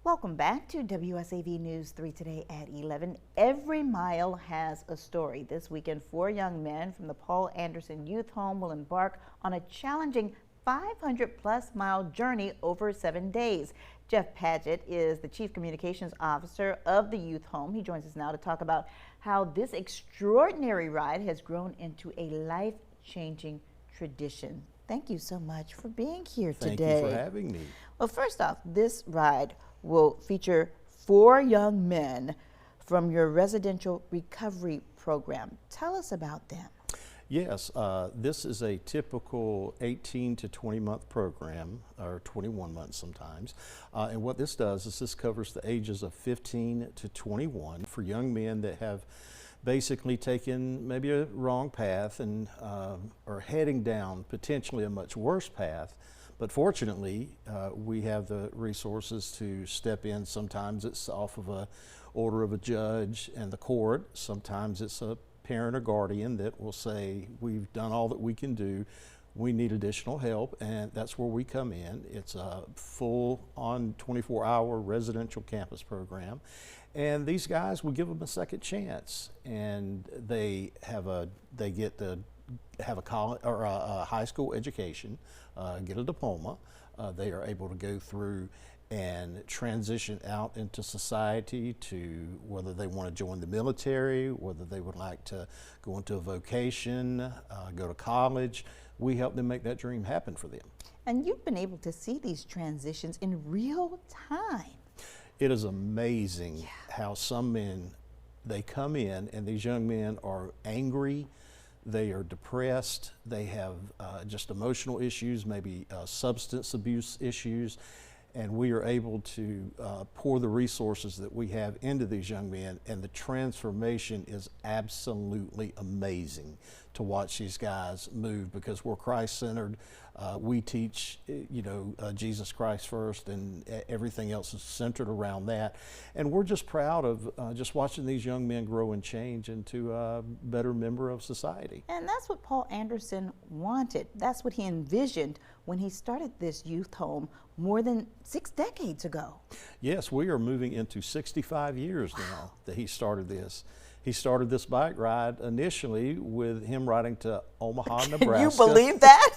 Welcome back to WSAV News 3 today at 11. Every mile has a story. This weekend, 4 young men from the Paul Anderson Youth Home will embark on a challenging 500-plus mile journey over 7 days. Jeff Paget is the Chief Communications Officer of the Youth Home. He joins us now to talk about how this extraordinary ride has grown into a life-changing tradition. Thank you so much for being here today. Thank you for having me. Well, first off, this ride will feature 4 young men from your residential recovery program. Tell us about them. Yes, this is a typical 18 to 20 month program, or 21 months sometimes. And what this does is this covers the ages of 15 to 21 for young men that have basically taken maybe a wrong path and are heading down potentially a much worse path. But fortunately, we have the resources to step in. Sometimes it's off of a order of a judge and the court. Sometimes it's a parent or guardian that will say, we've done all that we can do. We need additional help, and that's where we come in. It's a full-on 24-hour residential campus program. And these guys, we give them a second chance, and they get to have a college or a high school education, get a diploma. They are able to go through and transition out into society to whether they want to join the military, whether they would like to go into a vocation, go to college. We help them make that dream happen for them. And you've been able to see these transitions in real time. It is amazing how some men, they come in and these young men are angry, they are depressed, they have just emotional issues, maybe substance abuse issues, and we are able to pour the resources that we have into these young men, and the transformation is absolutely amazing to watch these guys move, because we're Christ-centered. We teach, Jesus Christ first, and everything else is centered around that. And we're just proud of just watching these young men grow and change into a better member of society. And that's what Paul Anderson wanted. That's what he envisioned when he started this youth home more than 6 decades ago. Yes, we are moving into 65 years now that he started this. He started this bike ride initially with him riding to Omaha, Nebraska. Can you believe that?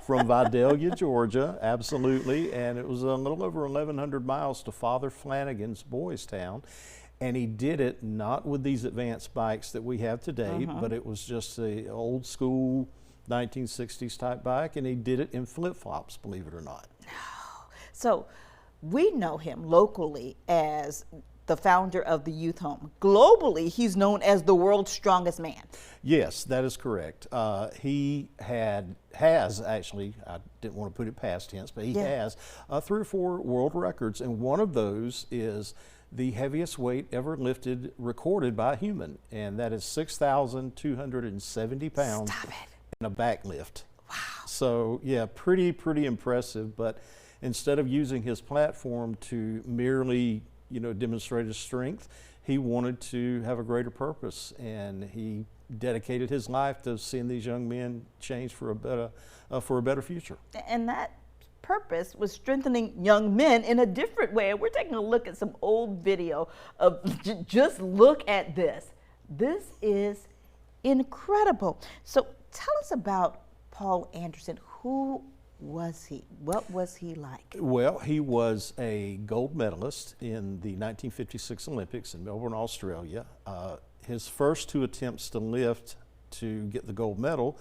From Vidalia, Georgia, absolutely. And it was a little over 1,100 miles to Father Flanagan's Boys Town. And he did it not with these advanced bikes that we have today, but it was just the old school 1960s type bike. And he did it in flip-flops, believe it or not. So we know him locally as the founder of the youth home. Globally, he's known as the world's strongest man. Yes, that is correct. He has actually, I didn't want to put it past tense, but he has 3 or 4 world records, and one of those is the heaviest weight ever lifted recorded by a human, and that is 6,270 pounds in a back lift. Wow. So yeah, pretty impressive, but instead of using his platform to merely demonstrate his strength, he wanted to have a greater purpose, and he dedicated his life to seeing these young men change for a better future. And that purpose was strengthening young men in a different way. We're taking a look at some old video of just look at this. This is incredible. So tell us about Paul Anderson. Who was he? What was he like? Well, he was a gold medalist in the 1956 Olympics in Melbourne, Australia. His first 2 attempts to lift to get the gold medal,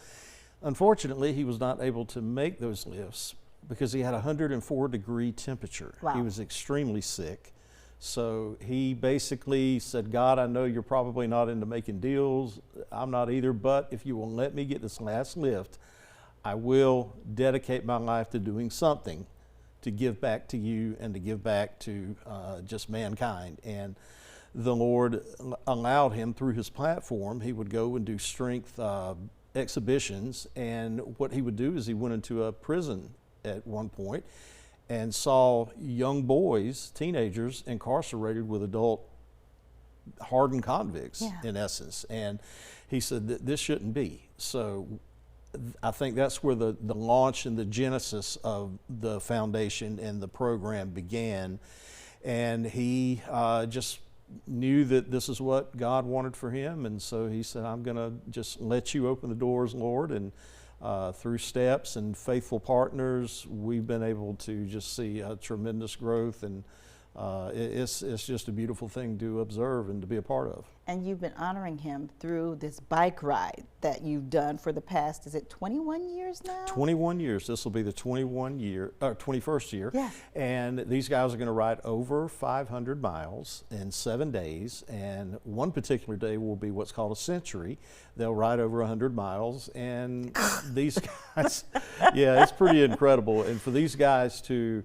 unfortunately, he was not able to make those lifts because he had a 104-degree temperature. Wow. He was extremely sick. So he basically said, God, I know you're probably not into making deals. I'm not either, but if you will let me get this last lift, I will dedicate my life to doing something to give back to you and to give back to just mankind. And the Lord allowed him, through his platform, he would go and do strength exhibitions. And what he would do is he went into a prison at one point and saw young boys, teenagers, incarcerated with adult hardened convicts, in essence. And he said that this shouldn't be. So I think that's where the launch and the genesis of the foundation and the program began. And he just knew that this is what God wanted for him, and so he said, I'm going to just let you open the doors, Lord. And through steps and faithful partners, we've been able to just see tremendous growth, and it's just a beautiful thing to observe and to be a part of. And you've been honoring him through this bike ride that you've done for the past, is it 21 years now? 21 years. This will be the 21st year. Yes. And these guys are going to ride over 500 miles in 7 days. And one particular day will be what's called a century. They'll ride over 100 miles. And these guys, yeah, it's pretty incredible. And for these guys to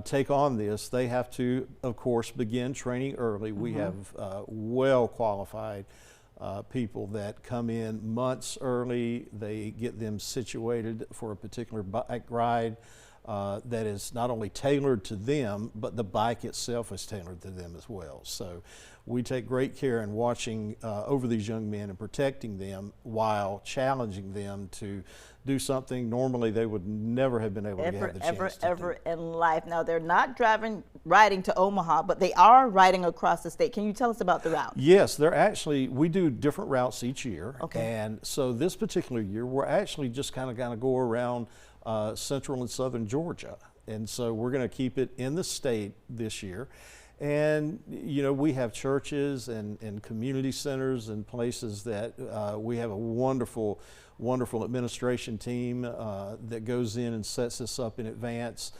take on this, they have to, of course, begin training early. We have well qualified people that come in months early. They get them situated for a particular bike ride that is not only tailored to them, but the bike itself is tailored to them as well. So we take great care in watching over these young men and protecting them while challenging them to do something normally they would never have been able to have the chance to ever in life. Now, they're not riding to Omaha, but they are riding across the state. Can you tell us about the route? Yes, we do different routes each year. Okay. And so this particular year, we're actually just kind of going to go around central and southern Georgia. And so we're going to keep it in the state this year. And, you know, we have churches and community centers and places that we have a wonderful administration team that goes in and sets this up in advance,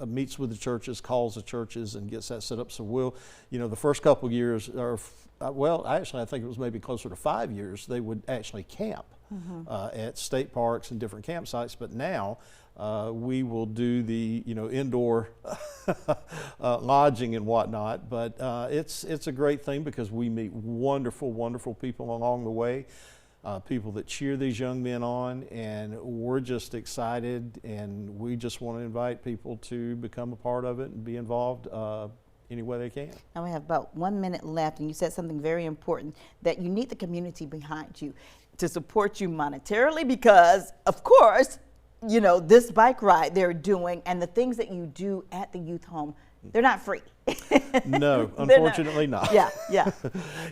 meets with the churches, calls the churches, and gets that set up. So we'll, you know, the first couple of years, well, actually, I think it was maybe closer to 5 years, they would actually camp at state parks and different campsites. But now we will do the, you know, indoor lodging and whatnot. But it's a great thing because we meet wonderful people along the way. People that cheer these young men on, and we're just excited, and we just want to invite people to become a part of it and be involved any way they can. Now we have about 1 minute left, and you said something very important, that you need the community behind you to support you monetarily because, of course, you know, this bike ride they're doing and the things that you do at the youth home, they're not free. No, unfortunately not. Yeah.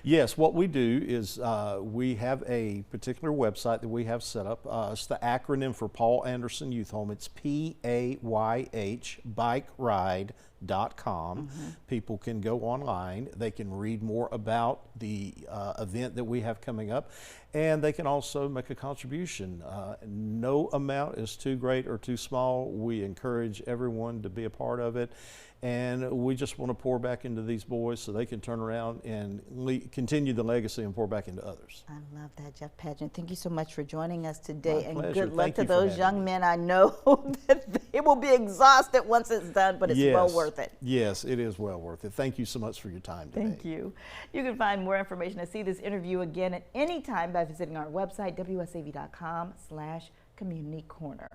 Yes, what we do is we have a particular website that we have set up. It's the acronym for Paul Anderson Youth Home. It's PAYH, bikeride.com. People can go online. They can read more about the event that we have coming up, and they can also make a contribution. No amount is too great or too small. We encourage everyone to be a part of it. And we just want to pour back into these boys so they can turn around and continue the legacy and pour back into others. I love that, Jeff Padgett. Thank you so much for joining us today. My pleasure. And good luck Thank to you for those having young me. men. I know that they will be exhausted once it's done, but it's well worth it. Yes, it is well worth it. Thank you so much for your time today. Thank you. You can find more information and see this interview again at any time by visiting our website, wsav.com/communitycorner.